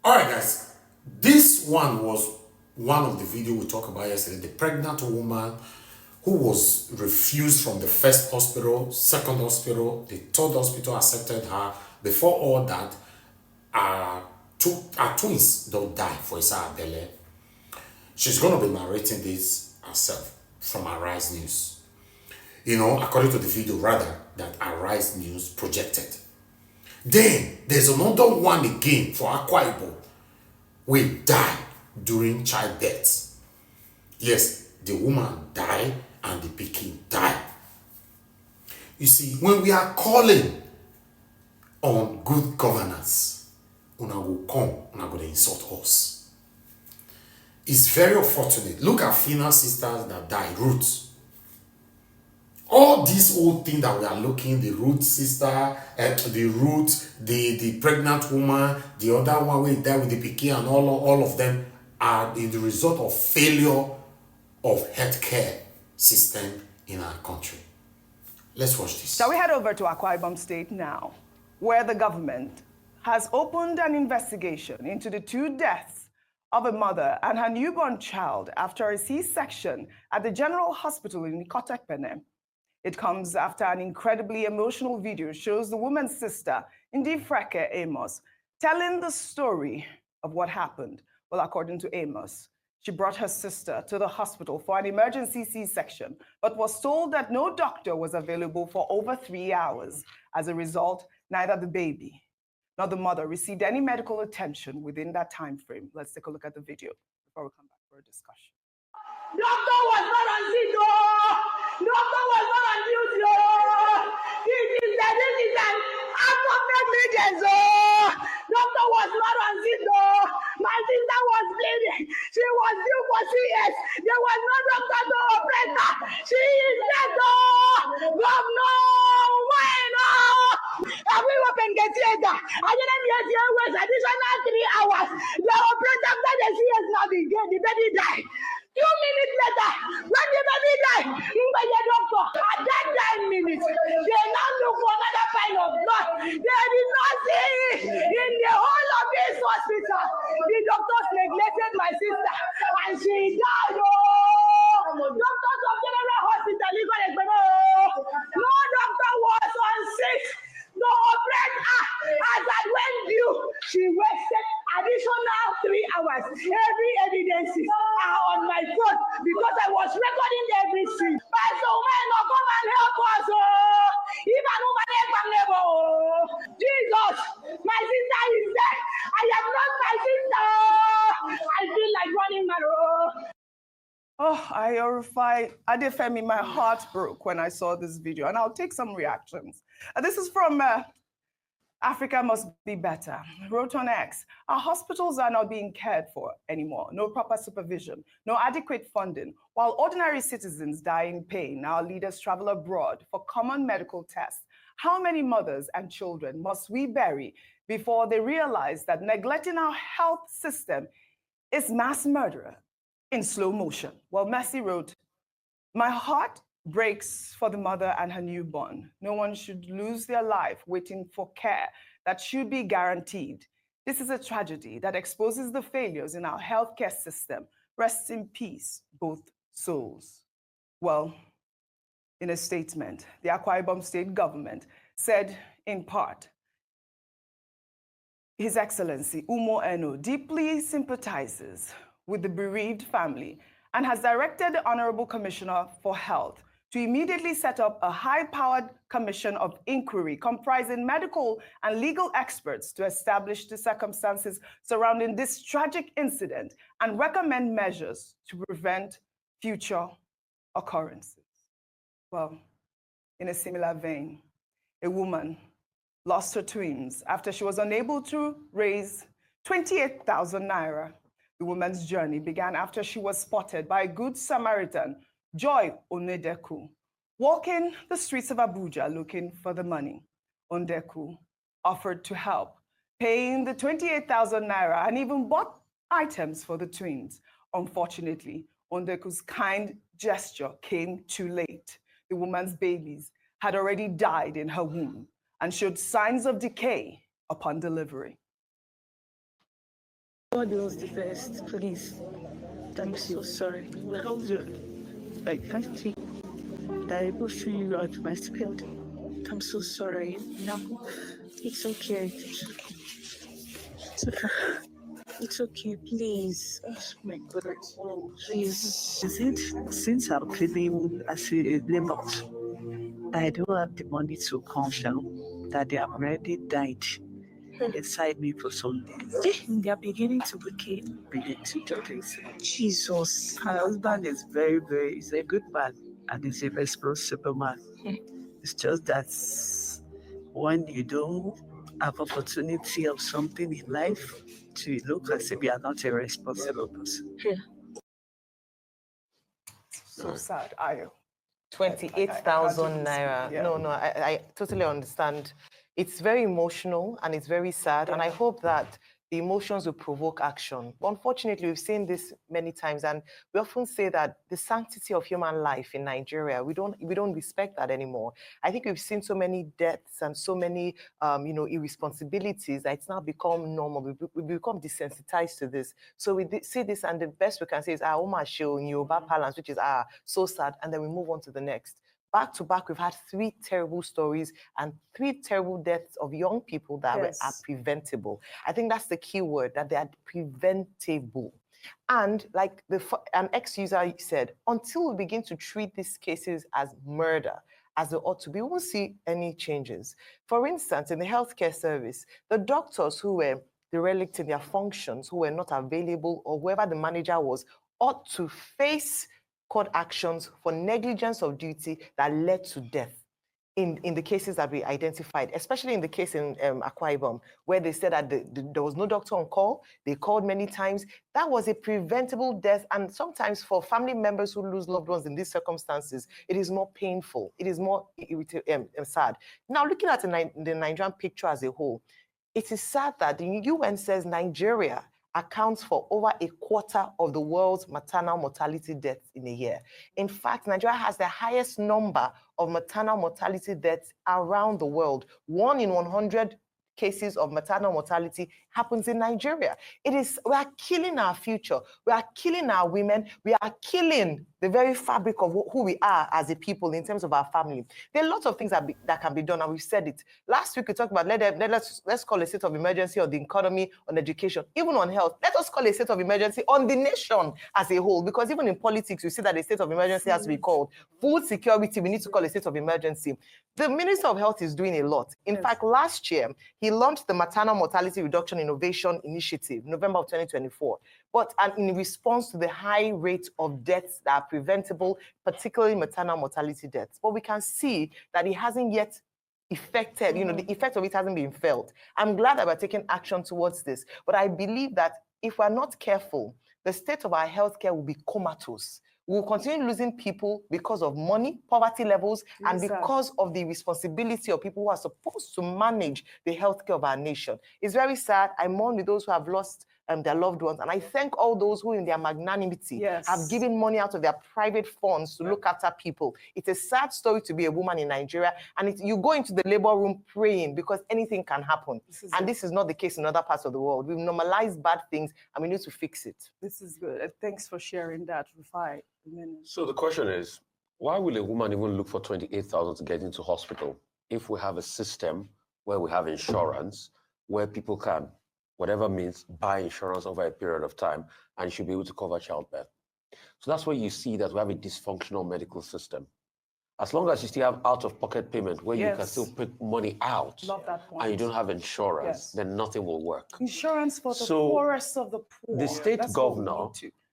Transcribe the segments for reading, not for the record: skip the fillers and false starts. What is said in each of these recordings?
All right, guys. This one was one of the video we talked about yesterday. The pregnant woman who was refused from the first hospital, second hospital, the third hospital accepted her. Before all that, our twins don't die for Isa Abele. She's going to be narrating this herself from Arise News. You know, according to the video, rather, that Arise News projected. Then, there's another one again for Akwa Ibom. We die during childbirth. Yes, the woman died and the pikin died. You see, when we are calling on good governance, una will come, una go dey insult us. It's very unfortunate. Look at female sisters that died, Ruth. All these old things that we are looking, the Ruth sister, the pregnant woman, the other one who died with the pikin, and all of them are the result of failure of healthcare system in our country. Let's watch this. Shall we head over to Akwa Ibom State now, where the government has opened an investigation into the 2 deaths of a mother and her newborn child after a C-section at the General Hospital in Ikotekpene. It comes after an incredibly emotional video shows the woman's sister, Ndifreke Amos, telling the story of what happened. Well, according to Amos, she brought her sister to the hospital for an emergency C-section, but was told that no doctor was available for over 3 hours. As a result, neither the baby nor the mother received any medical attention within that time frame. Let's take a look at the video before we come back for a discussion. Doctor was not on seat, Doctor was not on duty, This is an act of negligence, Doctor was not on seat, My sister was bleeding. She was due for CS. There was no doctor to operate her. She is dead, Governor, why now? We open the theater. I didn't hear the hours, additional 3 hours. The operator after the CS now the baby died. 2 minutes later, when the baby died, the doctor, at that 9 minutes, they now look for another kind of blood. They did not see it in the whole of this hospital. The doctors neglected my sister, and she died. Doctors of General Hospital, no doctor was on sick. No operate her as I went due. She wasted additional 3 hours. Every evidences are on my phone because I was recording everything. But so man, no come and help us. If I know my neighbor, Jesus, my sister is dead. I am not my sister. I feel like running my road. Oh, I horrified. Adefemi, my heart broke when I saw this video, and I'll take some reactions. This is from Africa Must Be Better. Wrote on X, our hospitals are not being cared for anymore. No proper supervision, no adequate funding. While ordinary citizens die in pain, our leaders travel abroad for common medical tests. How many mothers and children must we bury before they realize that neglecting our health system is mass murder in slow motion? Well, Mercy wrote, my heart breaks for the mother and her newborn. No one should lose their life waiting for care that should be guaranteed. This is a tragedy that exposes the failures in our healthcare system. Rest in peace, both souls. Well, in a statement, the Akwa Ibom state government said in part, His Excellency Umo Eno deeply sympathizes with the bereaved family and has directed the Honorable Commissioner for Health to immediately set up a high-powered commission of inquiry comprising medical and legal experts to establish the circumstances surrounding this tragic incident and recommend measures to prevent future occurrences. Well, in a similar vein, a woman lost her twins after she was unable to raise 28,000 naira. The woman's journey began after she was spotted by a good Samaritan, Joy Onedeku, walking the streets of Abuja looking for the money. Ondeku offered to help, paying the 28,000 naira and even bought items for the twins. Unfortunately, Ondeku's kind gesture came too late. The woman's babies had already died in her womb and showed signs of decay upon delivery. God knows the best. Please. I'm so sorry. Well, I can't think that I will see you out my spirit. I'm so sorry. No, it's okay. It's okay. It's okay, please. Oh my God, please. Is it since I'm feeling as a labor, I don't have the money to confirm that they have already died inside me for some days. They are beginning to begin to do this. Jesus. My husband is he's a good man and he's a responsible man. It's just that when you don't have opportunity of something in life, to look as if you are not a responsible person. So sad. Are you? 28,000 naira. Yeah. No, I totally understand. It's very emotional and it's very sad. And I hope that the emotions will provoke action. But unfortunately, we've seen this many times, and we often say that the sanctity of human life in Nigeria, we don't respect that anymore. I think we've seen so many deaths and so many irresponsibilities that it's now become normal. We become desensitized to this. So we see this, and the best we can say is Oma show in Yoruba parlance, which is so sad, and then we move on to the next. Back to back, we've had 3 terrible stories and 3 terrible deaths of young people that are preventable. I think that's the key word, that they are preventable. And like an ex-user said, until we begin to treat these cases as murder, as they ought to be, we won't see any changes. For instance, in the healthcare service, the doctors who were derelict in their functions, who were not available, or whoever the manager was, ought to face court actions for negligence of duty that led to death in the cases that we identified, especially in the case in Akwa Ibom, where they said that there was no doctor on call. They called many times. That was a preventable death. And sometimes for family members who lose loved ones in these circumstances, it is more painful. It is more sad. Now, looking at the Nigerian picture as a whole, it is sad that the UN says Nigeria accounts for over a quarter of the world's maternal mortality deaths in a year. In fact, Nigeria has the highest number of maternal mortality deaths around the world. 1 in 100 cases of maternal mortality happens in Nigeria. We are killing our future. We are killing our women. We are killing the very fabric of who we are as a people in terms of our family. There are lots of things that can be done, and we've said it. Last week, we talked about let's call a state of emergency on the economy, on education, even on health. Let us call a state of emergency on the nation as a whole, because even in politics, you see that a state of emergency has to be called. Food security, we need to call a state of emergency. The Minister of Health is doing a lot. In fact, last year, he launched the Maternal Mortality Reduction Innovation Initiative, November of 2024. But in response to the high rate of deaths that are preventable, particularly maternal mortality deaths. But we can see that it hasn't yet affected, the effect of it hasn't been felt. I'm glad that we're taking action towards this. But I believe that if we're not careful, the state of our healthcare will be comatose. We'll continue losing people because of money, poverty levels, and because of the responsibility of people who are supposed to manage the healthcare of our nation. It's very sad. I mourn with those who have lost their loved ones. And I thank all those who in their magnanimity have given money out of their private funds to look after people. It's a sad story to be a woman in Nigeria. And you go into the labor room praying because anything can happen. This is not the case in other parts of the world. We've normalized bad things and we need to fix it. This is good. Thanks for sharing that, Rufai. So the question is, why will a woman even look for 28,000 to get into hospital if we have a system where we have insurance, where people can, whatever means, buy insurance over a period of time and should be able to cover childbirth? So that's where you see that we have a dysfunctional medical system. As long as you still have out-of-pocket payment where you can still put money out and you don't have insurance, then nothing will work. Insurance for the poorest of the poor. The state governor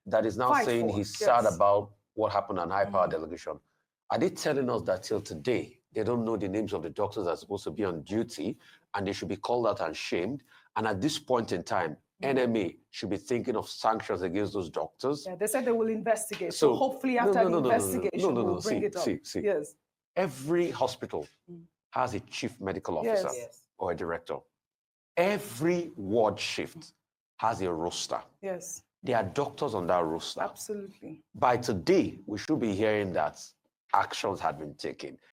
that is now saying he's sad about what happened on high-power delegation, are they telling us that till today, they don't know the names of the doctors that are supposed to be on duty and they should be called out and shamed? And at this point in time, NMA should be thinking of sanctions against those doctors. Yeah, they said they will investigate. So hopefully after the investigation, we'll bring it up. Yes. Every hospital has a chief medical officer or a director. Every ward shift has a roster. Yes. There are doctors on that roster. Absolutely. By today, we should be hearing that actions had been taken.